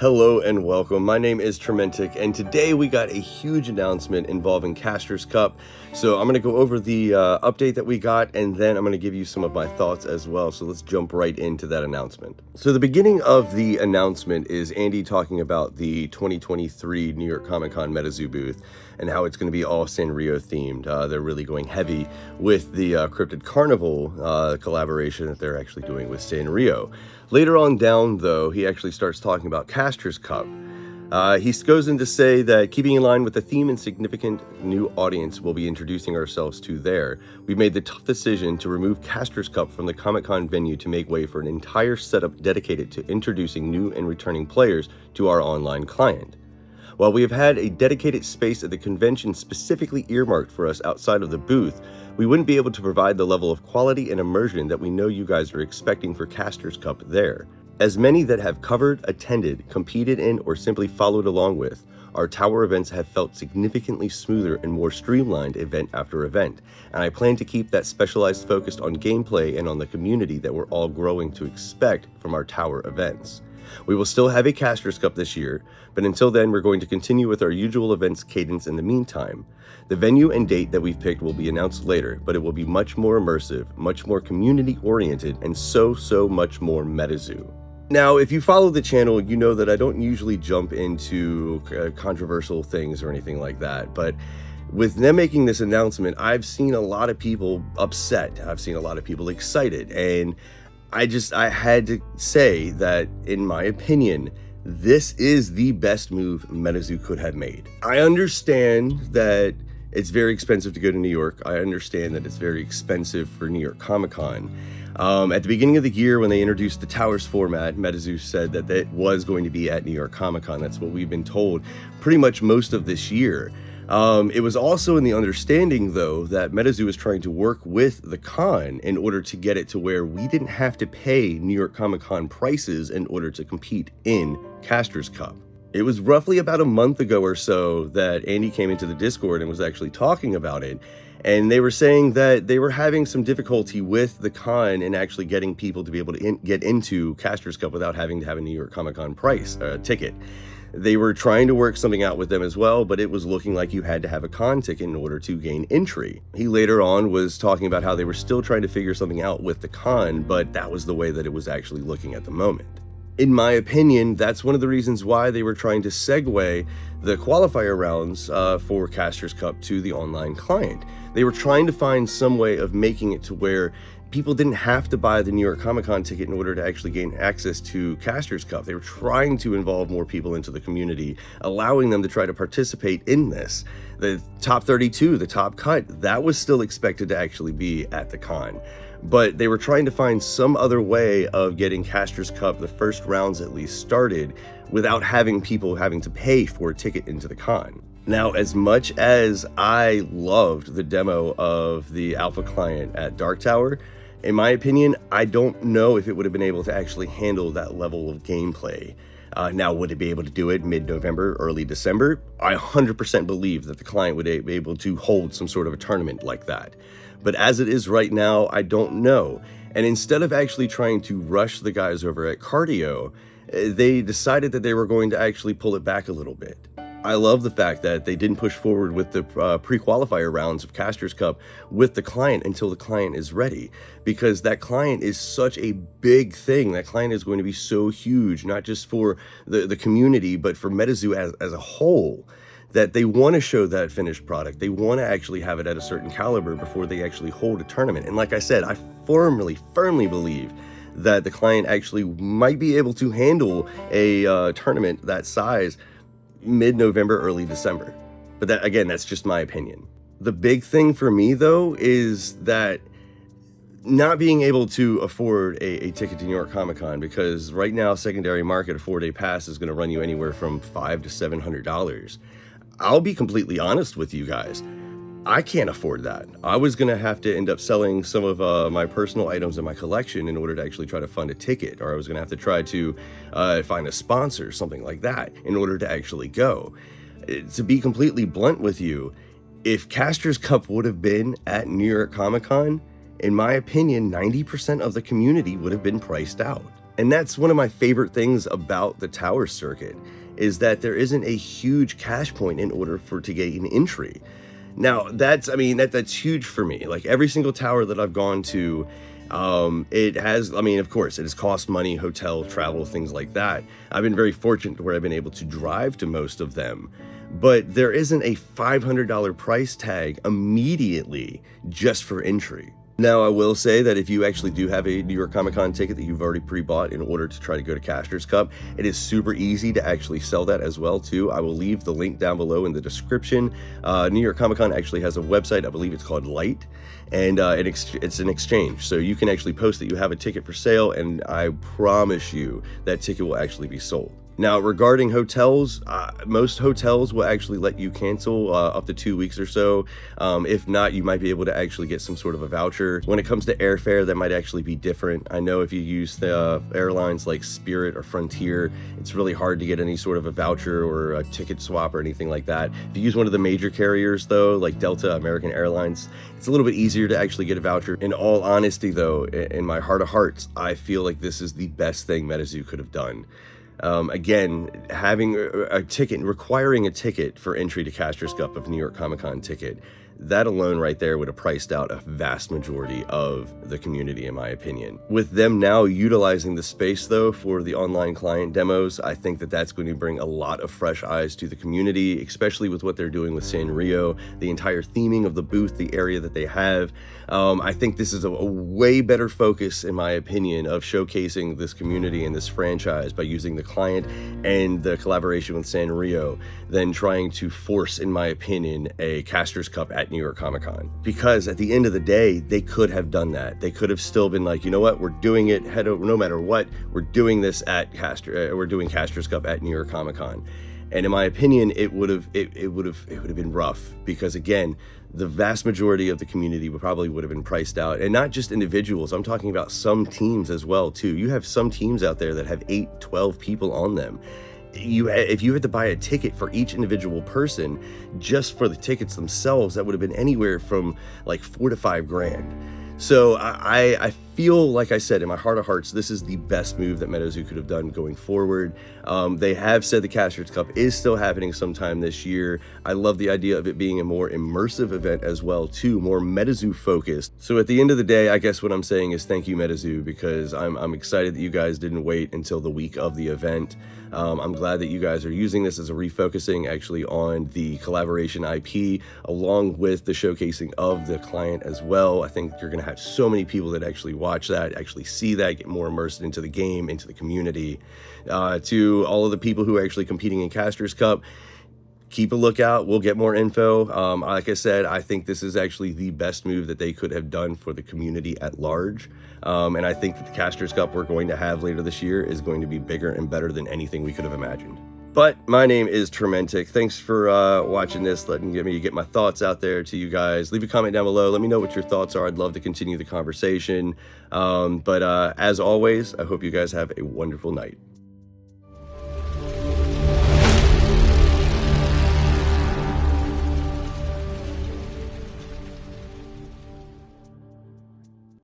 Hello and welcome. My name is Turmentic, and today we got a huge announcement involving Caster's Cup. So I'm going to go over the update that we got, and then I'm going to give you some of my thoughts as well. So let's jump right into that announcement. So the beginning of the announcement is Andy talking about the 2023 New York Comic Con MetaZoo booth and how it's going to be all Sanrio themed. They're really going heavy with the Cryptid Carnival collaboration that they're actually doing with Sanrio. Later on down, though, he actually starts talking about Caster's Cup. He goes in to say that keeping in line with the theme and significant new audience we'll be introducing ourselves to there, we made the tough decision to remove Caster's Cup from the Comic-Con venue to make way for an entire setup dedicated to introducing new and returning players to our online client. While we have had a dedicated space at the convention specifically earmarked for us outside of the booth, we wouldn't be able to provide the level of quality and immersion that we know you guys are expecting for Caster's Cup there. As many that have covered, attended, competed in, or simply followed along with, our tower events have felt significantly smoother and more streamlined event after event, and I plan to keep that specialized focus on gameplay and on the community that we're all growing to expect from our tower events. We will still have a Caster's Cup this year, but until then we're going to continue with our usual events cadence in the meantime. The venue and date that we've picked will be announced later, but it will be much more immersive, much more community oriented, and so much more MetaZoo. Now, if you follow the channel, you know that I don't usually jump into controversial things or anything like that, but with them making this announcement, I've seen a lot of people upset. I've seen a lot of people excited, and I had to say that, in my opinion, this is the best move MetaZoo could have made. I understand that it's very expensive to go to New York. I understand that it's very expensive for New York Comic Con. At the beginning of the year, when they introduced the Towers format, MetaZoo said that it was going to be at New York Comic Con. That's what we've been told pretty much most of this year. It was also in the understanding, though, that MetaZoo was trying to work with the con in order to get it to where we didn't have to pay New York Comic Con prices in order to compete in Caster's Cup. It was roughly about a month ago or so that Andy came into the Discord and was actually talking about it. And they were saying that they were having some difficulty with the con and actually getting people to be able to get into Caster's Cup without having to have a New York Comic Con ticket. They were trying to work something out with them as well, but it was looking like you had to have a con ticket in order to gain entry. He later on was talking about how they were still trying to figure something out with the con, but that was the way that it was actually looking at the moment. In my opinion, that's one of the reasons why they were trying to segue the qualifier rounds for Caster's Cup to the online client. They were trying to find some way of making it to where people didn't have to buy the New York Comic Con ticket in order to actually gain access to Caster's Cup. They were trying to involve more people into the community, allowing them to try to participate in this. The top 32, the top cut, that was still expected to actually be at the con. But they were trying to find some other way of getting Caster's Cup, the first rounds at least, started without having people having to pay for a ticket into the con. Now, as much as I loved the demo of the alpha client at Dark Tower, in my opinion, I don't know if it would have been able to actually handle that level of gameplay. Now, would it be able to do it mid-November, early December? I 100% believe that the client would be able to hold some sort of a tournament like that. But as it is right now, I don't know. And instead of actually trying to rush the guys over at Cardio, they decided that they were going to actually pull it back a little bit. I love the fact that they didn't push forward with the pre-qualifier rounds of Caster's Cup with the client until the client is ready, because that client is such a big thing. That client is going to be so huge, not just for the community, but for MetaZoo as a whole, that they want to show that finished product. They want to actually have it at a certain caliber before they actually hold a tournament. And like I said, I firmly believe that the client actually might be able to handle a tournament that size mid-November, early December. But that, again, that's just my opinion. The big thing for me, though, is that not being able to afford a ticket to New York Comic Con, because right now secondary market, a 4-day pass is going to run you anywhere from $500 to $700. I'll be completely honest with you guys. I can't afford that. I was going to have to end up selling some of my personal items in my collection in order to actually try to fund a ticket, or I was going to have to try to find a sponsor, something like that, in order to actually go. To be completely blunt with you, if Caster's Cup would have been at New York Comic Con, in my opinion, 90% of the community would have been priced out. And that's one of my favorite things about the tower circuit, is that there isn't a huge cash point in order to gain entry. Now, that's huge for me. Like every single tower that I've gone to, it has, of course, it has cost money, hotel, travel, things like that. I've been very fortunate where I've been able to drive to most of them, but there isn't a $500 price tag immediately just for entry. Now, I will say that if you actually do have a New York Comic Con ticket that you've already pre-bought in order to try to go to Caster's Cup, it is super easy to actually sell that as well too. I will leave the link down below in the description. New York Comic Con actually has a website, I believe it's called Light, and it's an exchange. So you can actually post that you have a ticket for sale, and I promise you that ticket will actually be sold. Now, regarding hotels, most hotels will actually let you cancel up to 2 weeks or so. If not, you might be able to actually get some sort of a voucher. When it comes to airfare, that might actually be different. I know if you use the airlines like Spirit or Frontier, it's really hard to get any sort of a voucher or a ticket swap or anything like that. If you use one of the major carriers though, like Delta, American Airlines, it's a little bit easier to actually get a voucher. In all honesty though, in my heart of hearts, I feel like this is the best thing MetaZoo could have done. Again, having a ticket, requiring a ticket for entry to Caster's Cup of New York Comic Con ticket, that alone right there would have priced out a vast majority of the community, in my opinion. With them now utilizing the space though for the online client demos, I think that that's going to bring a lot of fresh eyes to the community, especially with what they're doing with Sanrio, the entire theming of the booth, the area that they have. I think this is a way better focus, in my opinion, of showcasing this community and this franchise by using the client and the collaboration with Sanrio than trying to force, in my opinion, a Caster's Cup at New York Comic Con. Because at the end of the day, they could have done that. They could have still been like, you know what, we're doing it head over, no matter what, we're doing this at we're doing Caster's Cup at New York Comic Con. And in my opinion, it would have been rough, because again, the vast majority of the community would have been priced out, and not just individuals. I'm talking about some teams as well too. You have some teams out there that have 8, 12 people on them. If you had to buy a ticket for each individual person, just for the tickets themselves, that would have been anywhere from like $4 to $5 grand. So I feel, like I said, in my heart of hearts, this is the best move that MetaZoo could have done going forward. They have said the Caster's Cup is still happening sometime this year. I love the idea of it being a more immersive event as well too, more MetaZoo focused. So at the end of the day, I guess what I'm saying is thank you, MetaZoo, because I'm excited that you guys didn't wait until the week of the event. I'm glad that you guys are using this as a refocusing actually on the collaboration IP, along with the showcasing of the client as well. I think you're gonna have so many people that actually watch that, actually see that, get more immersed into the game, into the community. To all of the people who are actually competing in Caster's Cup, keep a lookout. We'll get more info. Like I said, I think this is actually the best move that they could have done for the community at large. And I think that the Caster's Cup we're going to have later this year is going to be bigger and better than anything we could have imagined. But my name is Turmentic. Thanks for watching this, letting me get my thoughts out there to you guys. Leave a comment down below. Let me know what your thoughts are. I'd love to continue the conversation. But as always, I hope you guys have a wonderful night.